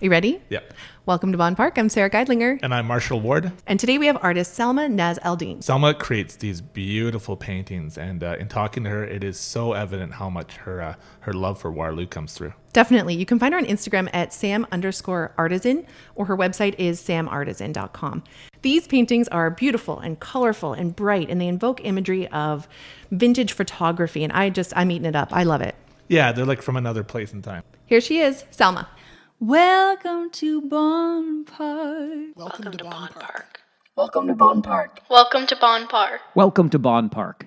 You ready? Yep. Welcome to Bonn Park. I'm Sarah Geidlinger. And I'm Marshall Ward. And today we have artist Salma Nasr El Din. Salma creates these beautiful paintings, and in talking to her, it is so evident how much her love for Waterloo comes through. Definitely. You can find her on Instagram at sam_artisan, or her website is samartisan.com. These paintings are beautiful and colorful and bright, and they invoke imagery of vintage photography, and I'm eating it up. I love it. Yeah, they're like from another place and time. Here she is, Salma. Welcome to Bonn Park. Welcome to Bonn Park. Welcome to Bonn Park. Welcome to Bonn Park. Welcome to Bonn Park.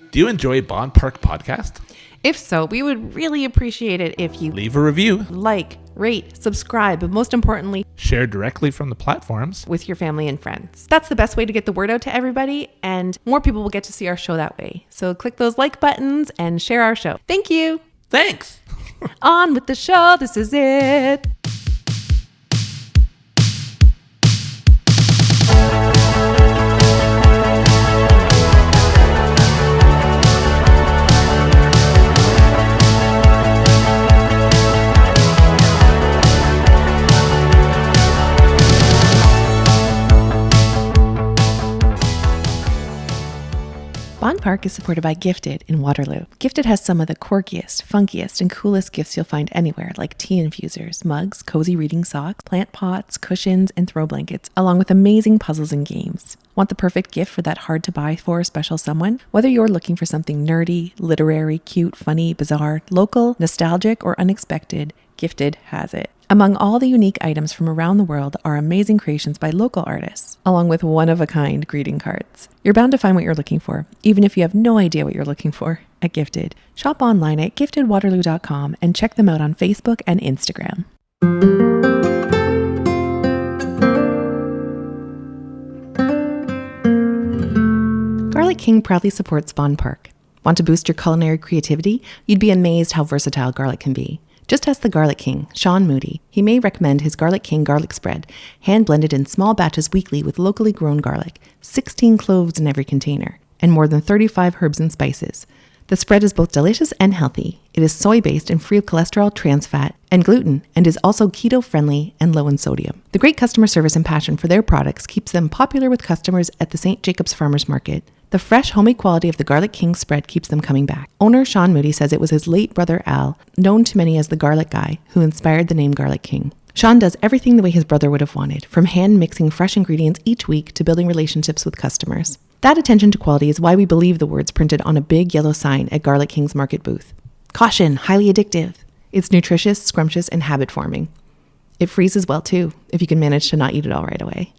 Do you enjoy Bonn Park Podcast? If so, we would really appreciate it if you Leave a review. like, rate, subscribe, but most importantly, Share directly from the platforms. with your family and friends. That's the best way to get the word out to everybody, and more people will get to see our show that way. So click those like buttons and share our show. Thank you. Thanks. On with the show. This is it. Bonn Park is supported by Gifted in Waterloo. Gifted has some of the quirkiest, funkiest, and coolest gifts you'll find anywhere, like tea infusers, mugs, cozy reading socks, plant pots, cushions, and throw blankets, along with amazing puzzles and games. Want the perfect gift for that hard-to-buy-for special someone? Whether you're looking for something nerdy, literary, cute, funny, bizarre, local, nostalgic, or unexpected, Gifted has it. Among all the unique items from around the world are amazing creations by local artists, along with one-of-a-kind greeting cards. You're bound to find what you're looking for, even if you have no idea what you're looking for, at Gifted. Shop online at giftedwaterloo.com and check them out on Facebook and Instagram. Garlic King proudly supports Bonn Park. Want to boost your culinary creativity? You'd be amazed how versatile garlic can be. Just ask the Garlic King, Sean Moody. He may recommend his Garlic King garlic spread, hand-blended in small batches weekly with locally grown garlic, 16 cloves in every container, and more than 35 herbs and spices. The spread is both delicious and healthy. It is soy-based and free of cholesterol, trans fat, and gluten, and is also keto-friendly and low in sodium. The great customer service and passion for their products keeps them popular with customers at the St. Jacobs Farmers Market. The fresh, homemade quality of the Garlic King spread keeps them coming back. Owner Sean Moody says it was his late brother Al, known to many as the Garlic Guy, who inspired the name Garlic King. Sean does everything the way his brother would have wanted, from hand mixing fresh ingredients each week to building relationships with customers. That attention to quality is why we believe the words printed on a big yellow sign at Garlic King's market booth. Caution, highly addictive. It's nutritious, scrumptious, and habit-forming. It freezes well, too, if you can manage to not eat it all right away.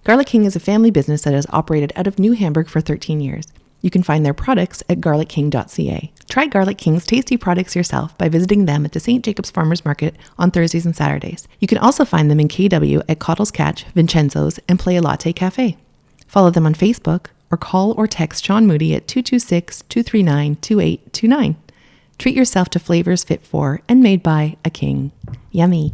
Garlic King is a family business that has operated out of New Hamburg for 13 years. You can find their products at garlicking.ca. Try Garlic King's tasty products yourself by visiting them at the St. Jacobs Farmers Market on Thursdays and Saturdays. You can also find them in KW at Cottle's Catch, Vincenzo's, and Play a Latte Cafe. Follow them on Facebook or call or text Sean Moody at 226-239-2829. Treat yourself to flavors fit for and made by a king. Yummy.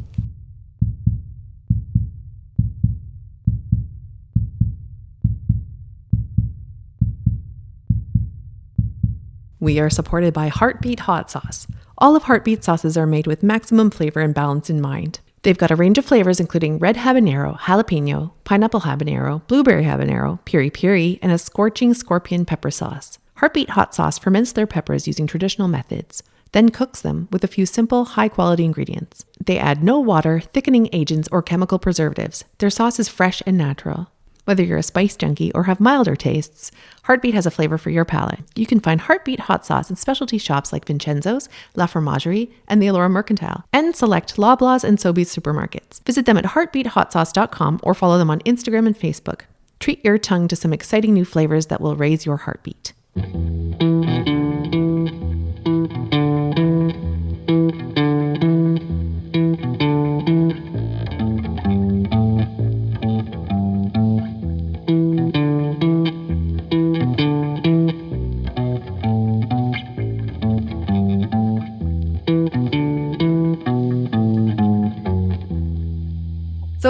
We are supported by Heartbeat Hot Sauce. All of Heartbeat sauces are made with maximum flavor and balance in mind. They've got a range of flavors including red habanero, jalapeno, pineapple habanero, blueberry habanero, piri piri, and a scorching scorpion pepper sauce. Heartbeat Hot Sauce ferments their peppers using traditional methods, then cooks them with a few simple, high-quality ingredients. They add no water, thickening agents, or chemical preservatives. Their sauce is fresh and natural. Whether you're a spice junkie or have milder tastes, Heartbeat has a flavor for your palate. You can find Heartbeat hot sauce in specialty shops like Vincenzo's, La Fromagerie, and the Allura Mercantile, and select Loblaws and Sobeys supermarkets. Visit them at heartbeathotsauce.com or follow them on Instagram and Facebook. Treat your tongue to some exciting new flavors that will raise your heartbeat.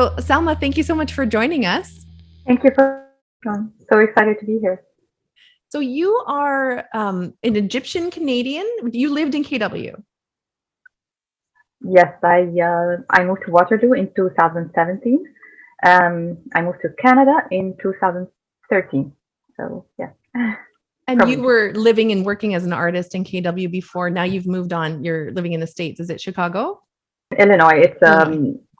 So, Salma, thank you so much for joining us. Thank you for so excited to be here. So, you are an Egyptian Canadian. You lived in KW. Yes, I moved to Waterloo in 2017. I moved to Canada in 2013. So yeah. And you were living and working as an artist in KW before. Now you've moved on. You're living in the States. Is it Chicago? Illinois.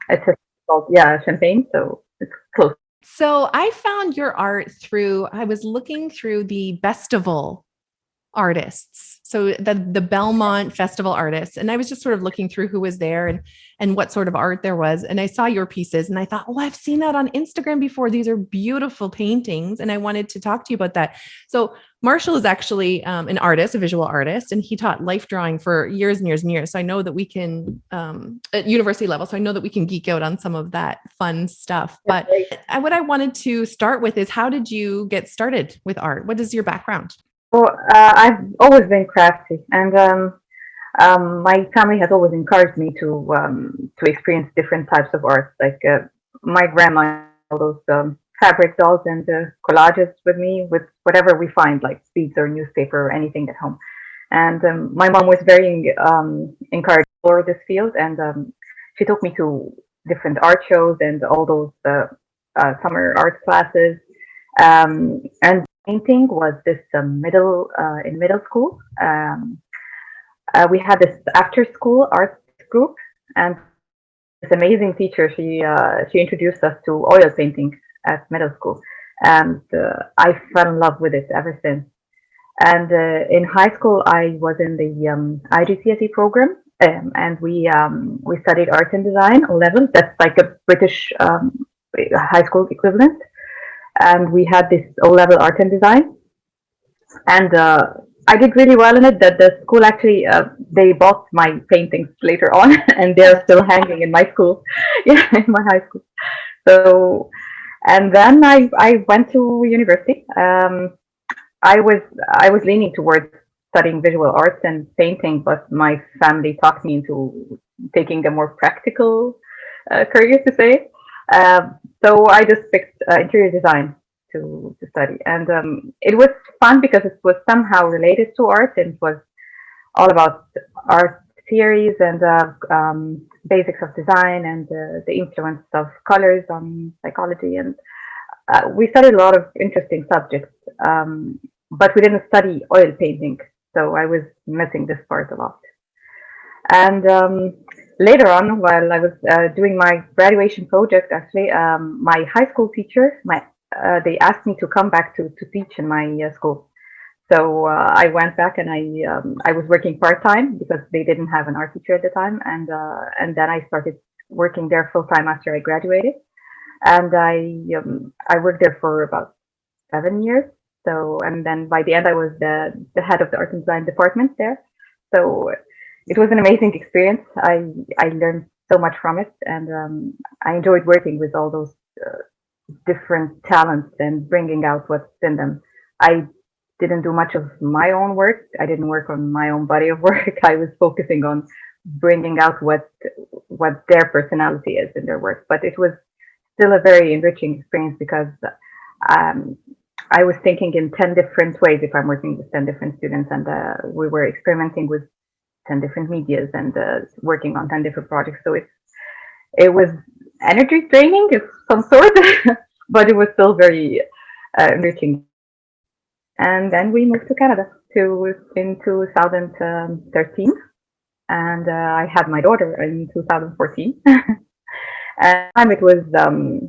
It's called Champaign, so it's close. So I found your art I was looking through the Festival artists. So the Belmont Festival artists. And I was just sort of looking through who was there and what sort of art there was. And I saw your pieces and I thought, oh, I've seen that on Instagram before. These are beautiful paintings. And I wanted to talk to you about that. So Marshall is actually an artist, a visual artist, and he taught life drawing for years and years and years. So I know that we can, at university level, so I know that we can geek out on some of that fun stuff. But what I wanted to start with is, how did you get started with art? What is your background? Well, I've always been crafty, and my family has always encouraged me to experience different types of art. Like my grandma, all those fabric dolls and collages with me with whatever we find, like beads or newspaper or anything at home. And my mom was very encouraged for this field, and she took me to different art shows and all those summer art classes. And painting was this in middle school. We had this after school art group, and this amazing teacher, she introduced us to oil painting at middle school, and I fell in love with it ever since. And in high school, I was in the IGCSE program, and we studied art and design O level. That's like a British high school equivalent. And we had this O level art and design, and I did really well in it. That the school actually they bought my paintings later on, and they're still hanging in my school, yeah, in my high school. So, and then I went to university. I was leaning towards studying visual arts and painting, but my family talked me into taking a more practical career, to say. So I just picked interior design to study, and it was fun because it was somehow related to art, and it was all about art theories and basics of design and the influence of colors on psychology. And we studied a lot of interesting subjects, but we didn't study oil painting, so I was missing this part a lot. And later on, while I was doing my graduation project, actually, my high school teacher, they asked me to come back to teach in my school. So I went back, and I was working part time because they didn't have an art teacher at the time, and then I started working there full time after I graduated, and I worked there for about 7 years. So, and then by the end, I was the head of the art and design department there. So it was an amazing experience. I learned so much from it, and I enjoyed working with all those different talents and bringing out what's in them. I didn't do much of my own work. I didn't work on my own body of work. I was focusing on bringing out what their personality is in their work. But it was still a very enriching experience because I was thinking in 10 different ways if I'm working with 10 different students, and we were experimenting with 10 different medias and working on 10 different projects. So it was energy draining of some sort, but it was still very enriching. And then we moved to Canada in 2013, and I had my daughter in 2014. And it was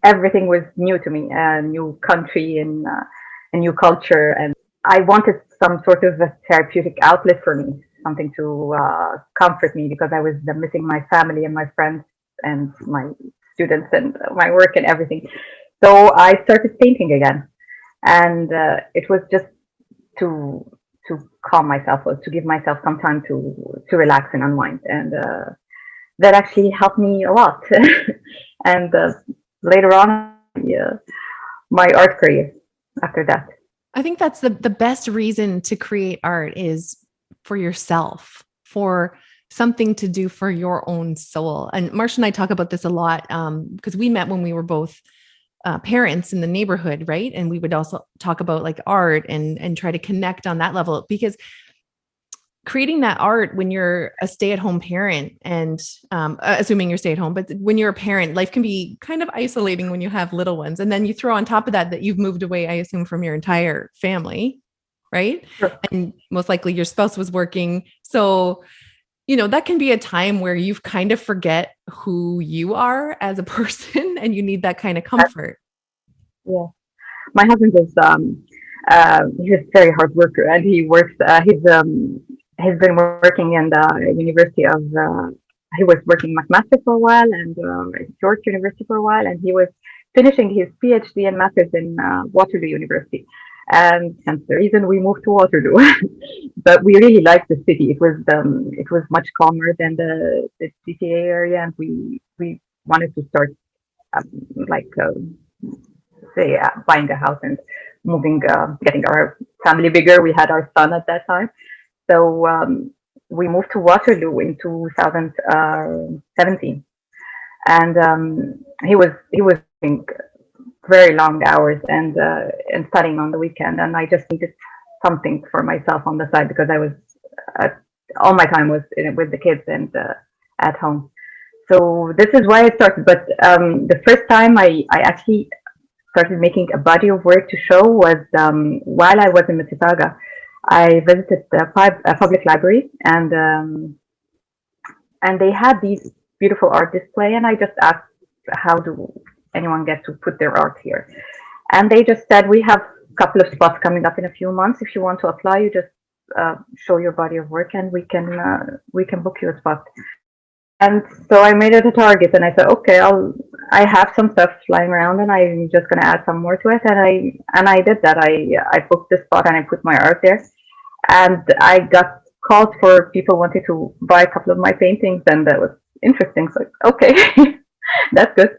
everything was new to me, a new country and a new culture, and I wanted some sort of a therapeutic outlet for me, something to comfort me, because I was missing my family and my friends and my students and my work and everything. So I started painting again, and it was just to calm myself, or to give myself some time to relax and unwind, and that actually helped me a lot. And later on, my art career after that. I think that's the best reason to create art is for yourself, for something to do for your own soul. And Marsha and I talk about this a lot because we met when we were both parents in the neighborhood, right? And we would also talk about like art and try to connect on that level, because creating that art when you're a stay-at-home parent and assuming you're stay-at-home, but when you're a parent, life can be kind of isolating when you have little ones. And then you throw on top of that you've moved away, I assume, from your entire family, right? Sure. And most likely your spouse was working. So, you know, that can be a time where you kind of forget who you are as a person and you need that kind of comfort. Yeah. My husband is he's a very hard worker, and he works. He's been working in the University of. He was working McMaster for a while and York University for a while, and he was finishing his PhD and masters in Waterloo University. And hence the reason we moved to Waterloo. But we really liked the city. It was much calmer than the GTA area, and we wanted to start um, like say buying a house and moving, getting our family bigger. We had our son at that time, so we moved to Waterloo in 2017, and he was doing very long hours and studying on the weekend, and I just needed something for myself on the side because I was uh, all my time was with the kids and at home. So this is why I started. But the first time I actually started making a body of work to show was while I was in Mississauga. I visited a public library, and they had these beautiful art display, and I just asked, how do anyone get to put their art here? And they just said, we have a couple of spots coming up in a few months. If you want to apply, you just show your body of work, and we can book you a spot. And so I made it a target, and I said, okay, I have some stuff lying around, and I'm just gonna add some more to it. And I did that. I booked the spot and I put my art there, and I got calls for people wanting to buy a couple of my paintings, and that was interesting. So okay, that's good.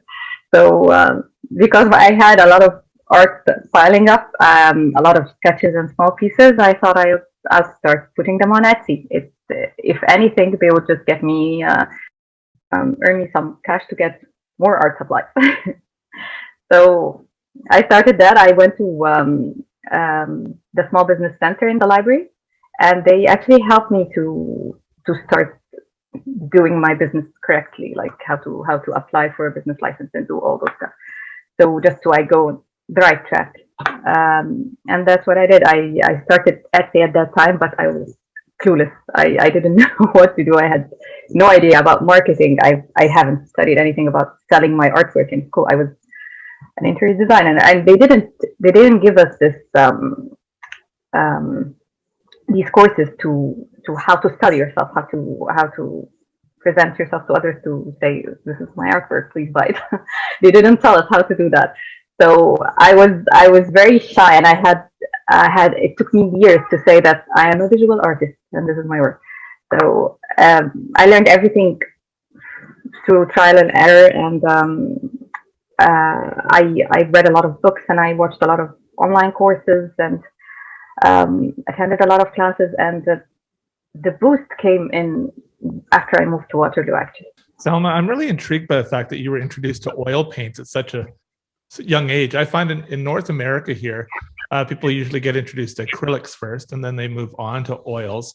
So because I had a lot of art piling up, a lot of sketches and small pieces, I thought I'll start putting them on Etsy. If anything, they would just get me. Earn me some cash to get more art supplies. So I started that. I went to the small business center in the library, and they actually helped me to start doing my business correctly, like how to apply for a business license and do all those stuff. So just so I go the right track, and that's what I did. I started Etsy at that time, but I was clueless. I didn't know what to do. I had no idea about marketing. I haven't studied anything about selling my artwork in school. I was an interior designer, and they didn't give us this these courses to how to study yourself, how to present yourself to others, to say, this is my artwork, please buy it. They didn't tell us how to do that. So I was very shy, and I had it took me years to say that I am a visual artist and this is my work. So I learned everything through trial and error, and I read a lot of books, and I watched a lot of online courses, and attended a lot of classes, and the boost came in after I moved to Waterloo, actually. Selma, I'm really intrigued by the fact that you were introduced to oil paints at such a young age. I find in North America here, people usually get introduced to acrylics first, and then they move on to oils,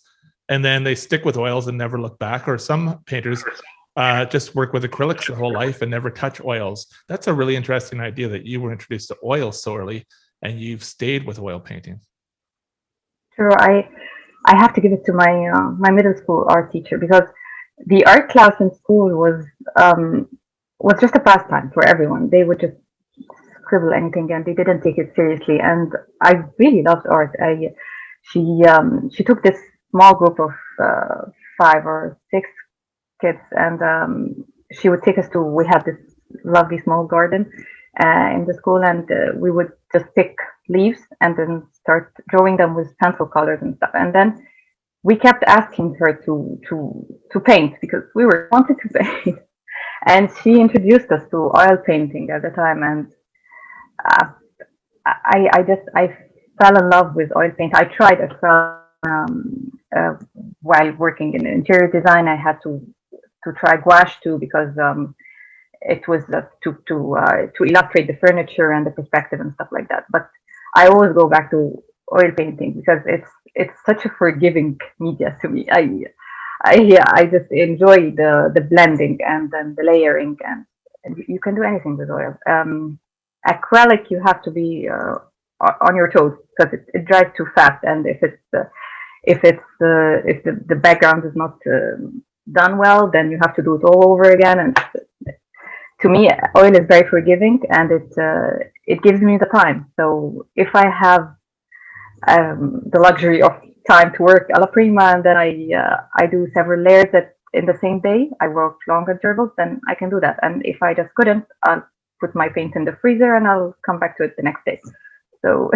and then they stick with oils and never look back. Or some painters just work with acrylics their whole life and never touch oils. That's a really interesting idea that you were introduced to oils so early, and you've stayed with oil painting. Sure, I have to give it to my middle school art teacher, because the art class in school was just a pastime for everyone. They would just scribble anything, and they didn't take it seriously. And I really loved art. She took this small group of 5 or 6 kids, and she would take us to. We had this lovely small garden in the school, and we would just pick leaves and then start drawing them with pencil colors and stuff. And then we kept asking her to paint, because we wanted to paint. And she introduced us to oil painting at the time, and I fell in love with oil paint. I tried acrylic uh, while working in interior design, I had to try gouache too because it was to illustrate the furniture and the perspective and stuff like that. But I always go back to oil painting because it's such a forgiving media to me. I just enjoy the blending and then the layering, and you can do anything with oil. Acrylic, you have to be on your toes because it dries too fast, and if the background is not done well, then you have to do it all over again. And to me, oil is very forgiving, and it gives me the time. So if I have the luxury of time to work a la prima, and then I do several layers in the same day. I work long intervals, then I can do that. And if I just couldn't, I'll put my paint in the freezer and I'll come back to it the next day. So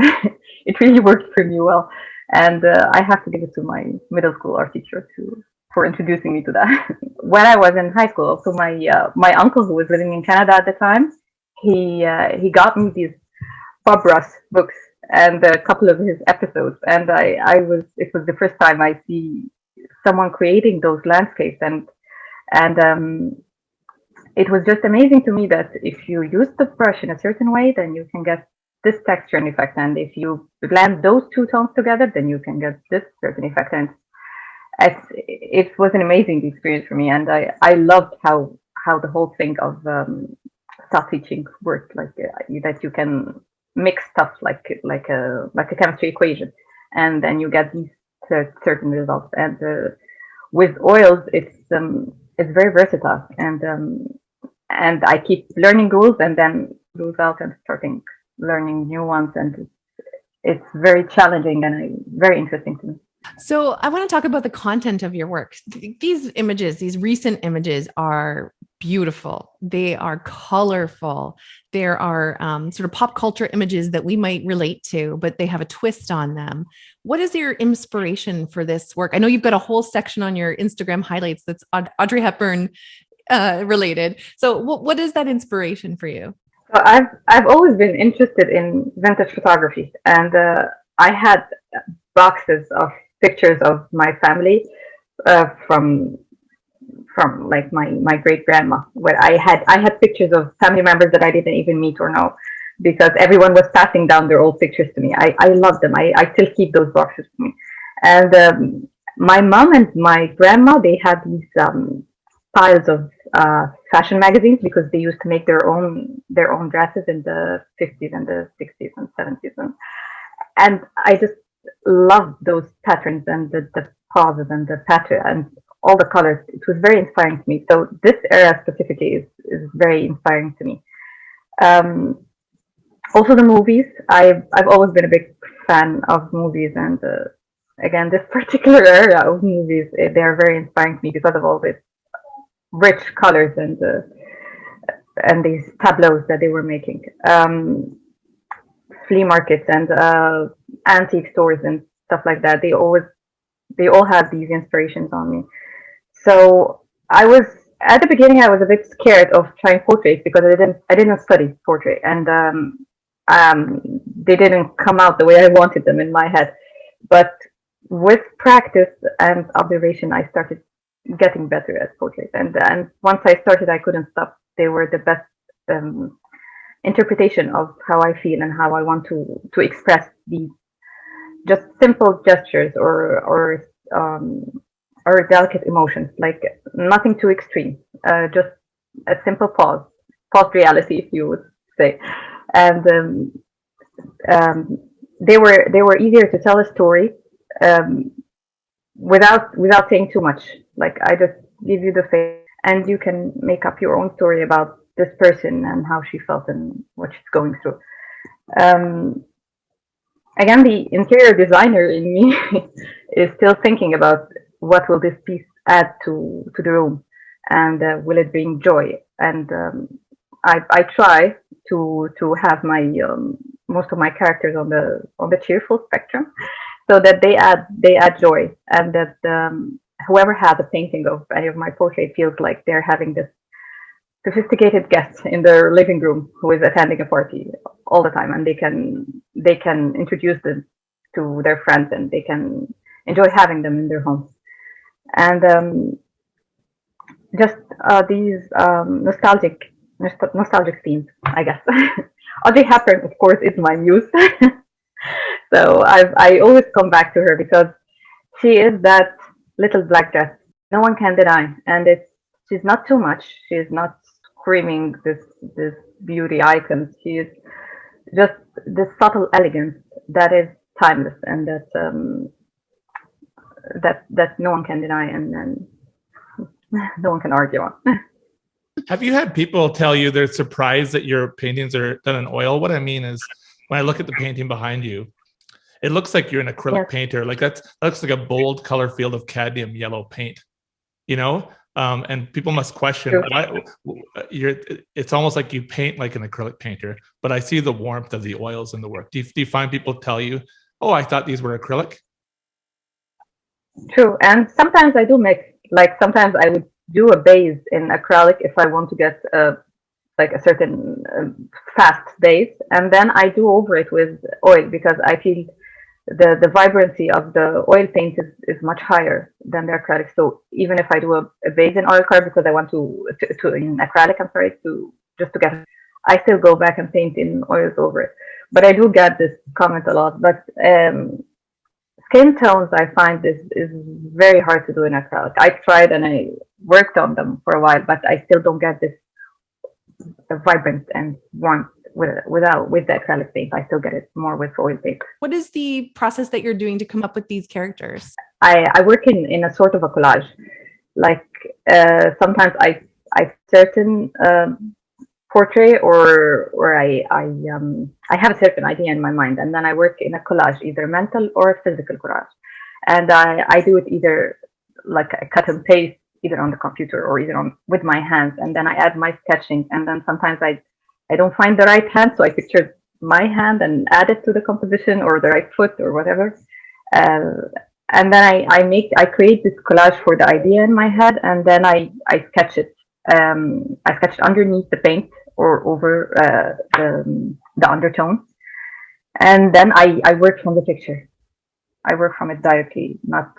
it really worked for me well, and I have to give it to my middle school art teacher for introducing me to that. When I was in high school, also my uncle, who was living in Canada at the time, he got me these Bob Ross books and a couple of his episodes, and it was the first time I see someone creating those landscapes, and it was just amazing to me that if you use the brush in a certain way, then you can get this texture and effect, and if you blend those two tones together, then you can get this certain effect. And it was an amazing experience for me, and I loved how the whole thing of self teaching worked, like that you can mix stuff like a chemistry equation, and then you get these certain results. And with oils, it's very versatile, and I keep learning rules and then rules out and starting learning new ones, and it's very challenging and very interesting to me. So I want to talk about the content of your work. These images, these recent images, are beautiful. They are colorful. There are sort of pop culture images that we might relate to, but they have a twist on them. What is your inspiration for this work? I know you've got a whole section on your Instagram highlights that's Audrey Hepburn related. So what is that inspiration for you? So I've always been interested in vintage photography, and I had boxes of pictures of my family from like my great grandma, where I had pictures of family members that I didn't even meet or know, because everyone was passing down their old pictures to me. I love them. I still keep those boxes to me. And my mom and my grandma, they had these piles of fashion magazines, because they used to make their own dresses in the 50s and the 60s and 70s, and I just love those patterns and the pauses and the pattern and all the colors. It was very inspiring to me. So this era specifically is very inspiring to me. Also the movies. I've always been a big fan of movies, and again, this particular era of movies, they're very inspiring to me because of all this rich colors and these tableaus that they were making. Flea markets and antique stores and stuff like that. They all have these inspirations on me. So at the beginning I was a bit scared of trying portraits because I didn't study portrait, and they didn't come out the way I wanted them in my head. But with practice and observation, I started getting better at portraits, and once I started, I couldn't stop. They were the best interpretation of how I feel and how I want to express these just simple gestures or delicate emotions, like nothing too extreme, just a simple pause reality, if you would say. And they were easier to tell a story without saying too much. Like, I just give you the face, and you can make up your own story about this person and how she felt and what she's going through. Again, the interior designer in me is still thinking about what will this piece add to the room, and will it bring joy. And I try to have my most of my characters on the cheerful spectrum, so that they add joy, and that whoever has a painting of any of my portrait feels like they're having this sophisticated guest in their living room who is attending a party all the time, and they can introduce them to their friends, and they can enjoy having them in their homes. And just these nostalgic themes, I guess. Audrey Hepburn, of course, is my muse. So I always come back to her because she is that little black dress no one can deny, and she's not too much. She's not screaming this beauty icon. She is just this subtle elegance that is timeless, and that no one can deny, and no one can argue on. Have you had people tell you they're surprised that your paintings are done in oil? What I mean is, when I look at the painting behind you, it looks like you're an acrylic painter. Like that looks like a bold color field of cadmium yellow paint, you know? And people must question why it's almost like you paint like an acrylic painter, but I see the warmth of the oils in the work. Do you find people tell you, oh, I thought these were acrylic? True. And sometimes I do mix. Like sometimes I would do a base in acrylic if I want to get like a certain fast base, and then I do over it with oil because I feel the vibrancy of the oil paint is much higher than the acrylic. So even if I do a base in oil color because I want to in acrylic, I'm sorry, to just to get, I still go back and paint in oils over it. But I do get this comment a lot. But skin tones, I find this is very hard to do in acrylic. I tried and I worked on them for a while, but I still don't get this vibrant and warmth with the acrylic paint. I still get it more with oil paint. What is the process that you're doing to come up with these characters? I work in a sort of a collage. Like sometimes I certain portrait or I have a certain idea in my mind, and then I work in a collage, either mental or physical collage, and I do it either like I cut and paste either on the computer or either on with my hands, and then I add my sketching, and then sometimes I don't find the right hand, so I picture my hand and add it to the composition, or the right foot or whatever, and then I create this collage for the idea in my head, and then I sketch it. I sketch it underneath the paint or over the undertone, and then I work from the picture. I work from it directly, not.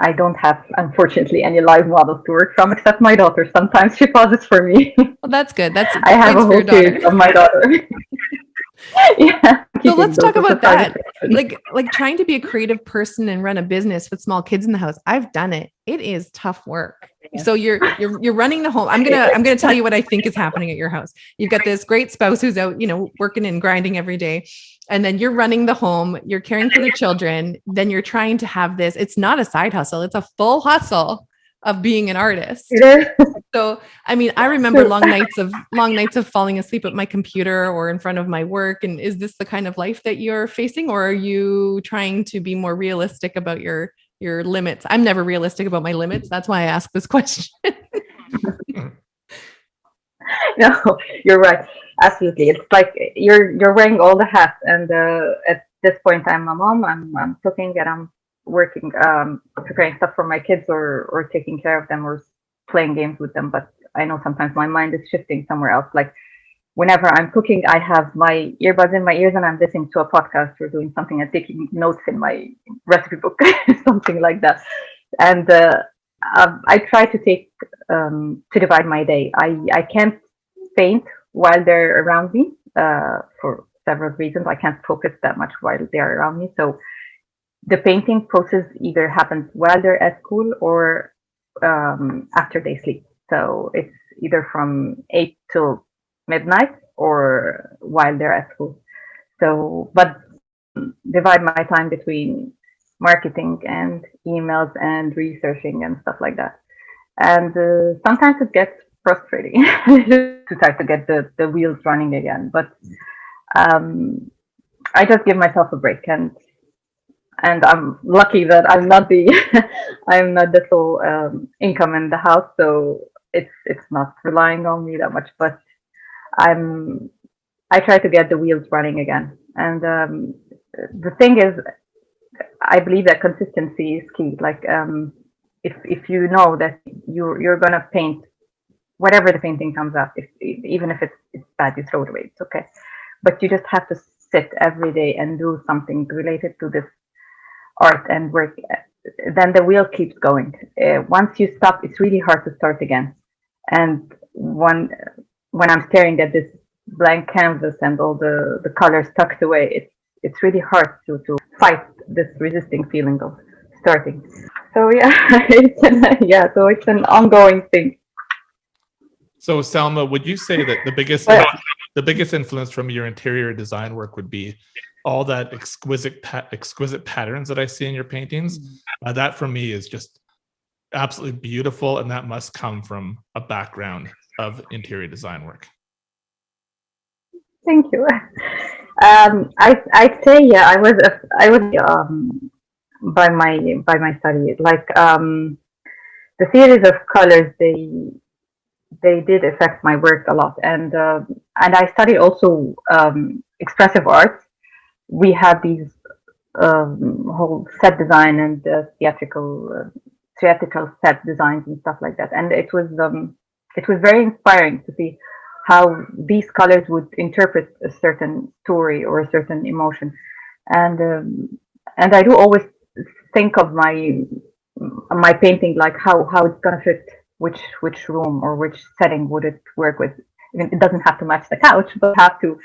I don't have, unfortunately, any live models to work from except my daughter. Sometimes she pauses for me. Well, that's good. I have a whole series of my daughter. Yeah. So let's talk about that. Like trying to be a creative person and run a business with small kids in the house. I've done it. It is tough work. Yeah. So you're running the home. I'm gonna tell you what I think is happening at your house. You've got this great spouse who's out, working and grinding every day. And then you're running the home, you're caring for the children. Then you're trying to have this. It's not a side hustle. It's a full hustle of being an artist. So, I mean, I remember long nights of falling asleep at my computer or in front of my work. And is this the kind of life that you're facing, or are you trying to be more realistic about your limits? I'm never realistic about my limits. That's why I ask this question. No, you're right. Absolutely. It's like you're wearing all the hats, and at this point I'm a mom, I'm cooking, and I'm working, preparing stuff for my kids or taking care of them or playing games with them. But I know sometimes my mind is shifting somewhere else. Like whenever I'm cooking, I have my earbuds in my ears and I'm listening to a podcast or doing something and taking notes in my recipe book, something like that. And I try to divide my day. I can't paint while they're around me for several reasons. I can't focus that much while they're around me. So the painting process either happens while they're at school or after they sleep. So it's either from 8 till midnight or while they're at school. So, but divide my time between marketing and emails and researching and stuff like that. And sometimes it gets frustrating to try to get the wheels running again. But I just give myself a break, and I'm lucky that I'm not the sole income in the house, so it's not relying on me that much. But I try to get the wheels running again. And the thing is, I believe that consistency is key. Like if you know that you're gonna paint whatever the painting comes up, even if it's bad, you throw it away. It's okay. But you just have to sit every day and do something related to this art and work, then the wheel keeps going. Once you stop, it's really hard to start again. And when I'm staring at this blank canvas and all the colors tucked away, it's really hard to fight this resisting feeling of starting. So yeah, so it's an ongoing thing. So Salma, would you say that But the biggest influence from your interior design work would be all that exquisite patterns that I see in your paintings? That for me is just absolutely beautiful, and that must come from a background of interior design work. thank you. I'd say yeah, I was by my study, like the series of colors, they did affect my work a lot, and I studied also expressive art. We had these whole set design and theatrical set designs and stuff like that, and it was very inspiring to see how these colors would interpret a certain story or a certain emotion, and and I do always think of my painting, like how it's gonna fit which room or which setting would it work with. I mean, it doesn't have to match the couch, but have to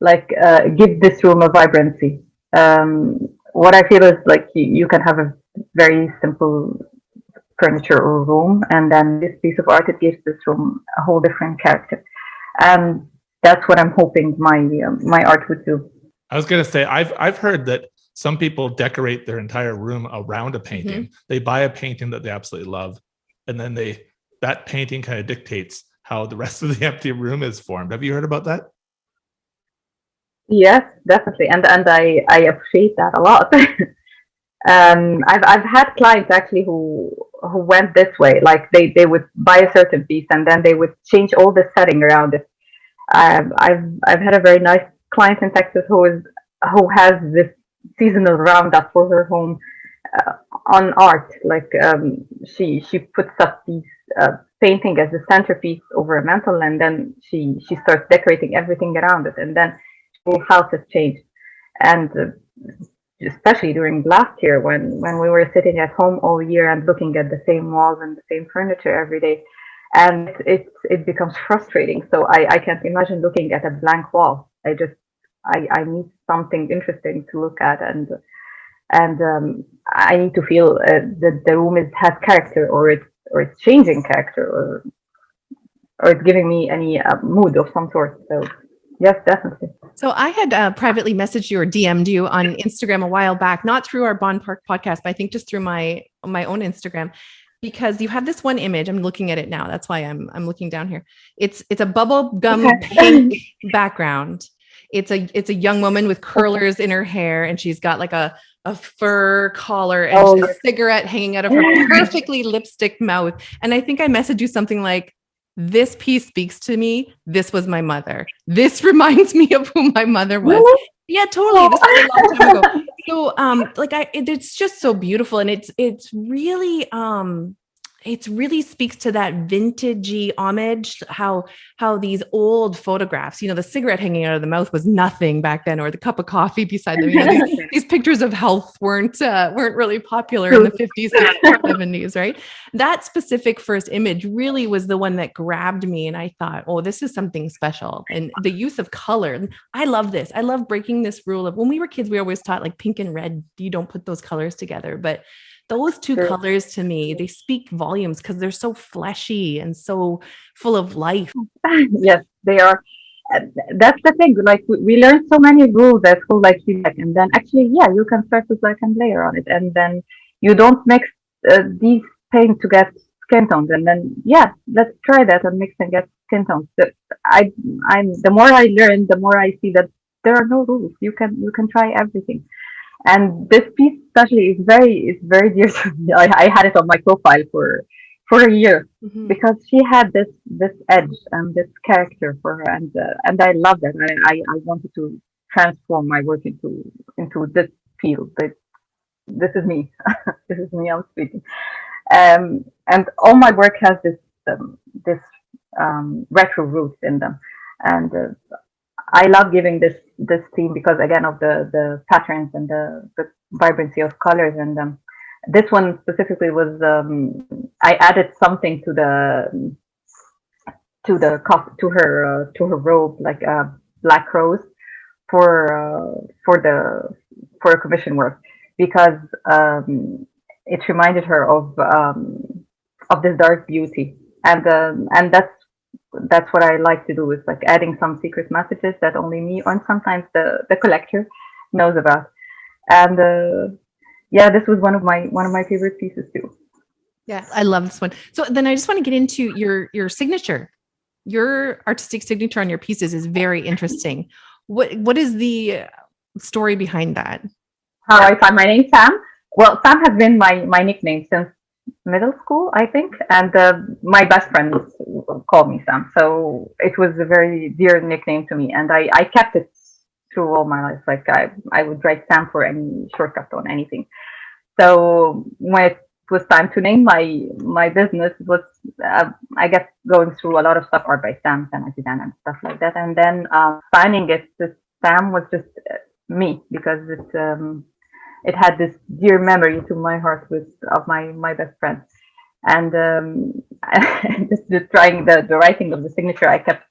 like give this room a vibrancy. What I feel is like you can have a very simple furniture or room, and then this piece of art, it gives this room a whole different character, and that's what I'm hoping my art would do. I was going to say, I've heard that some people decorate their entire room around a painting. Mm-hmm. They buy a painting that they absolutely love, and then that painting kind of dictates how the rest of the empty room is formed. Have you heard about that? Yes, definitely, and I appreciate that a lot. I've had clients actually who went this way, like they would buy a certain piece and then they would change all the setting around it. I've had a very nice client in Texas who has this seasonal roundup for her home on art. Like she puts up these painting as a centerpiece over a mantle, and then she starts decorating everything around it, and then the whole house has changed. And especially during last year when we were sitting at home all year and looking at the same walls and the same furniture every day, and it becomes frustrating. So I can't imagine looking at a blank wall. I need something interesting to look at, and I need to feel that the room has character, or it's changing character, or it's giving me any mood of some sort. So yes, definitely. So I had privately messaged you or DM'd you on Instagram a while back, not through our Bonn Park podcast, but I think just through my own Instagram, because you have this one image. I'm looking at it now. That's why I'm looking down here. It's a bubble gum pink background. It's a young woman with curlers in her hair, and she's got like a fur collar and a cigarette hanging out of her perfectly lipstick mouth. And I think I messaged you something like, "This piece speaks to me. This was my mother. This reminds me of who my mother was." Really? Yeah, totally. This was a long time ago. So, it's just so beautiful, and it really speaks to that vintagey homage. How these old photographs, the cigarette hanging out of the mouth was nothing back then, or the cup of coffee beside them. These pictures of health weren't really popular in the 50s, 60s, 70s, right? That specific first image really was the one that grabbed me, and I thought, oh, this is something special. And the use of color, I love this. I love breaking this rule of, when we were kids, we always taught like pink and red, you don't put those colors together, but those two colors to me, they speak volumes because they're so fleshy and so full of life. Yes, they are. That's the thing. Like we learned so many rules at school, like you said, and then actually, yeah, you can start with black and layer on it, and then you don't mix these paint to get skin tones, and then yeah, let's try that and mix and get skin tones. I'm the more I learn, the more I see that there are no rules. You can try everything. And this piece especially is very dear to me. I had it on my profile for a year, mm-hmm. because she had this edge and this character for her, and I love that. I wanted to transform my work into this field. But this is me. This is me. I'm speaking. And all my work has this retro roots in them, and I love giving this theme because again of the patterns and the vibrancy of colors. And this one specifically was I added something to her robe, like a black rose for a commission work, because it reminded her of this dark beauty. And that's what I like to do, is like adding some secret messages that only me and sometimes the collector knows about. And yeah, this was one of my favorite pieces too. Yeah, I love this one. So then I just want to get into your signature. Your artistic signature on your pieces is very interesting. What is the story behind that? How I find my name, Sam. Well, Sam has been my nickname since middle school, I think, and my best friends called me Sam. So it was a very dear nickname to me, and I kept it through all my life. Like I would write Sam for any shortcut on anything. So when it was time to name my business, it was I guess going through a lot of stuff, art by Sam, Sam Azizan, and stuff like that. And then signing it, this Sam was just me, because it had this dear memory to my heart of my best friend. And just trying the writing of the signature, I kept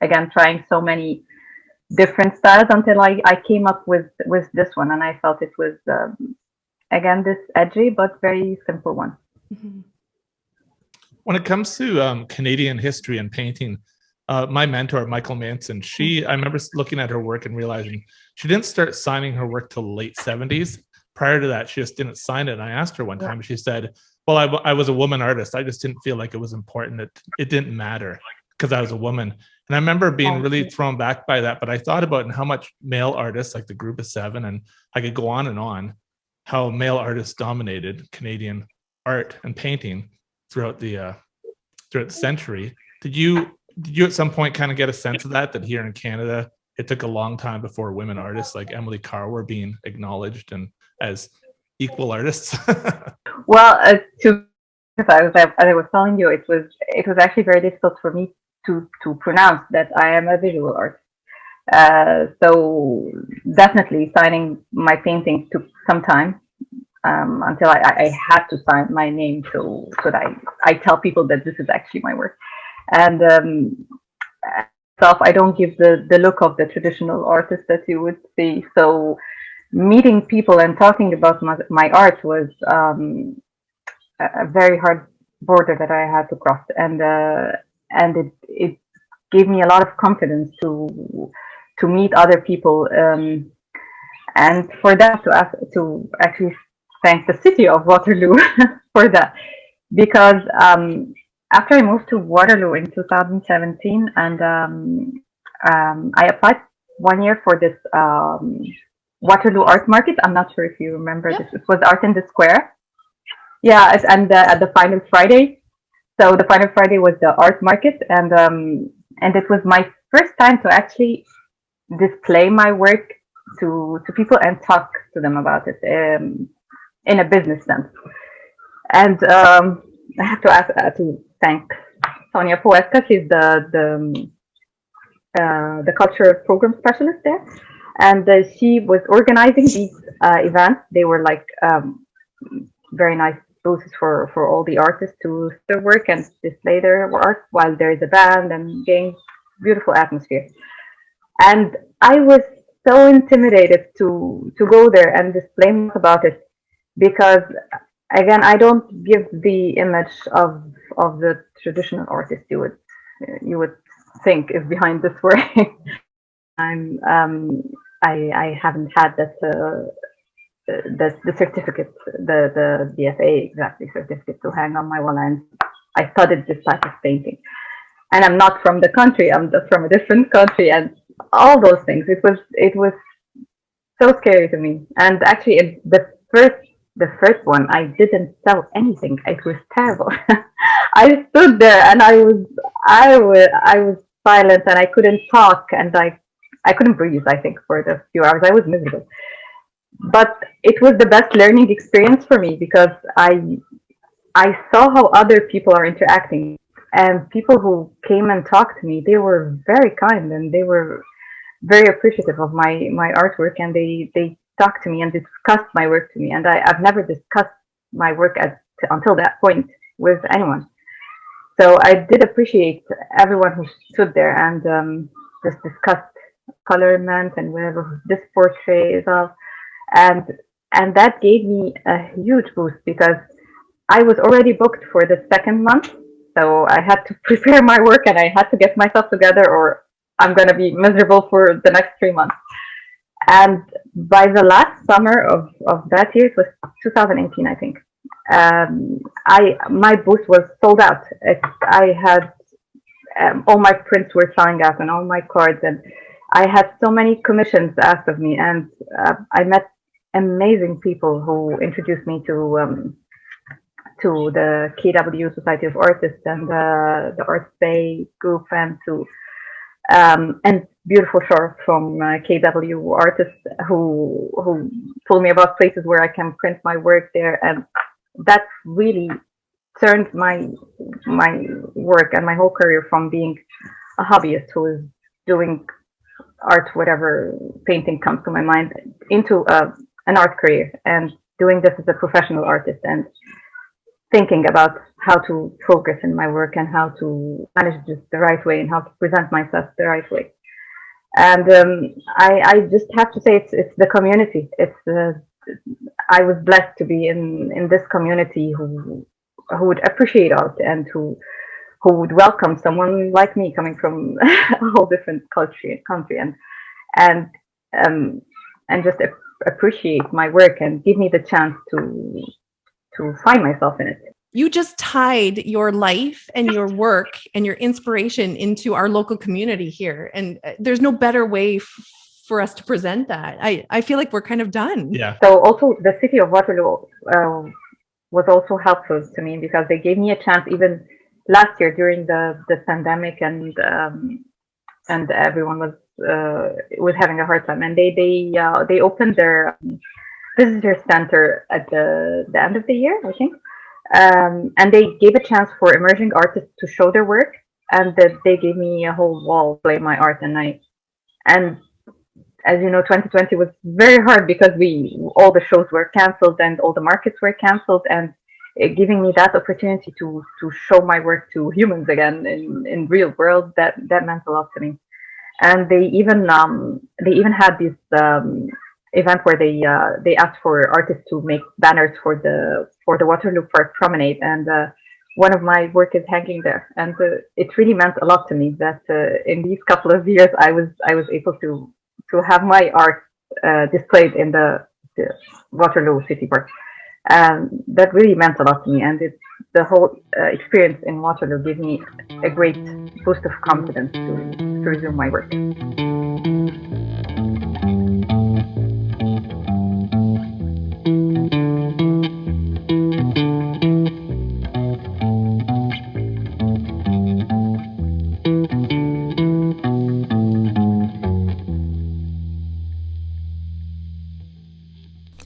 again trying so many different styles until I came up with this one, and I felt it was again this edgy but very simple one. Mm-hmm. When it comes to Canadian history and painting, my mentor, Michael Manson, I remember looking at her work and realizing she didn't start signing her work till the late 70s. Prior to that, she just didn't sign it. And I asked her one time, she said, well, I was a woman artist. I just didn't feel like it was important. It didn't matter because I was a woman. And I remember being really thrown back by that. But I thought about how much male artists, like the Group of Seven, and I could go on, how male artists dominated Canadian art and painting throughout the century. Did you at some point kind of get a sense of that here in Canada, it took a long time before women artists like Emily Carr were being acknowledged and as equal artists? Well, as I was telling you, it was actually very difficult for me to pronounce that I am a visual artist. So definitely signing my painting took some time, until I had to sign my name so that I tell people that this is actually my work. And I don't give the look of the traditional artist that you would see. So meeting people and talking about my art was a very hard border that I had to cross, and it gave me a lot of confidence to meet other people, and for that to actually thank the city of Waterloo for that, because after I moved to Waterloo in 2017, and I applied 1 year for this Waterloo Art Market. I'm not sure if you remember this. It was Art in the Square. Yeah, and at the final Friday. So the final Friday was the art market, and it was my first time to actually display my work to people and talk to them about it in a business sense. And I have to thank Sonia Poeska. She's the culture program specialist there, and she was organizing these events. They were like very nice booths for all the artists to their work and display their work while there is a band and getting beautiful atmosphere. And I was so intimidated to go there and display about it, because again, I don't give the image of the traditional artist you would think is behind this work. I haven't had that the certificate, the BFA exactly certificate to hang on my wall, and I studied this type of painting. And I'm not from the country; I'm just from a different country, and all those things. It was so scary to me. And actually, the first one, I didn't sell anything. It was terrible. I stood there and I was silent, and I couldn't talk, and I couldn't breathe. I think for the few hours I was miserable. But it was the best learning experience for me, because I saw how other people are interacting, and people who came and talked to me, they were very kind, and very appreciative of my artwork, and they talked to me and discussed my work to me. And I've never discussed my work until that point with anyone. So I did appreciate everyone who stood there and just discussed colorment and whatever this portrait is of, and that gave me a huge boost because I was already booked for the second month, so I had to prepare my work and I had to get myself together, or I'm gonna be miserable for the next 3 months. And by the last summer of that year, it was 2018, I think. My booth was sold out. I had all my prints were selling out and all my cards, and I had so many commissions asked of me, and I met amazing people who introduced me to the KW Society of Artists and the Art Bay group, and beautiful short from KW artists who told me about places where I can print my work there, and that really turned my work and my whole career from being a hobbyist who is doing art, whatever painting comes to my mind, into an art career, and doing this as a professional artist and thinking about how to focus in my work and how to manage this the right way and how to present myself the right way. And I just have to say it's the community. I was blessed to be in this community who would appreciate art and who would welcome someone like me coming from a whole different country and just appreciate my work and give me the chance to find myself in it. You just tied your life and your work and your inspiration into our local community here. And there's no better way for us to present that. I feel like we're kind of done. Yeah. So also the city of Waterloo was also helpful to me because they gave me a chance even last year during the pandemic and everyone was having a hard time, and they opened their visitor center at the end of the year, I think. And they gave a chance for emerging artists to show their work, and they gave me a whole wall to play my art. And as you know, 2020 was very hard because all the shows were canceled and all the markets were canceled, and giving me that opportunity to show my work to humans again in real world, that meant a lot to me. And they even had this event where they asked for artists to make banners for the Waterloo Park promenade, and one of my work is hanging there, and it really meant a lot to me that in these couple of years I was able to have my art displayed in the Waterloo City Park. That really meant a lot to me, and the whole experience in Waterloo gave me a great boost of confidence to resume my work.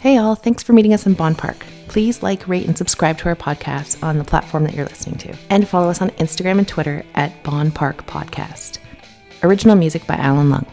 Hey all, thanks for meeting us in Bonn Park. Please like, rate, and subscribe to our podcast on the platform that you're listening to. And follow us on Instagram and Twitter at Bonn Park Podcast. Original music by Alan Lung.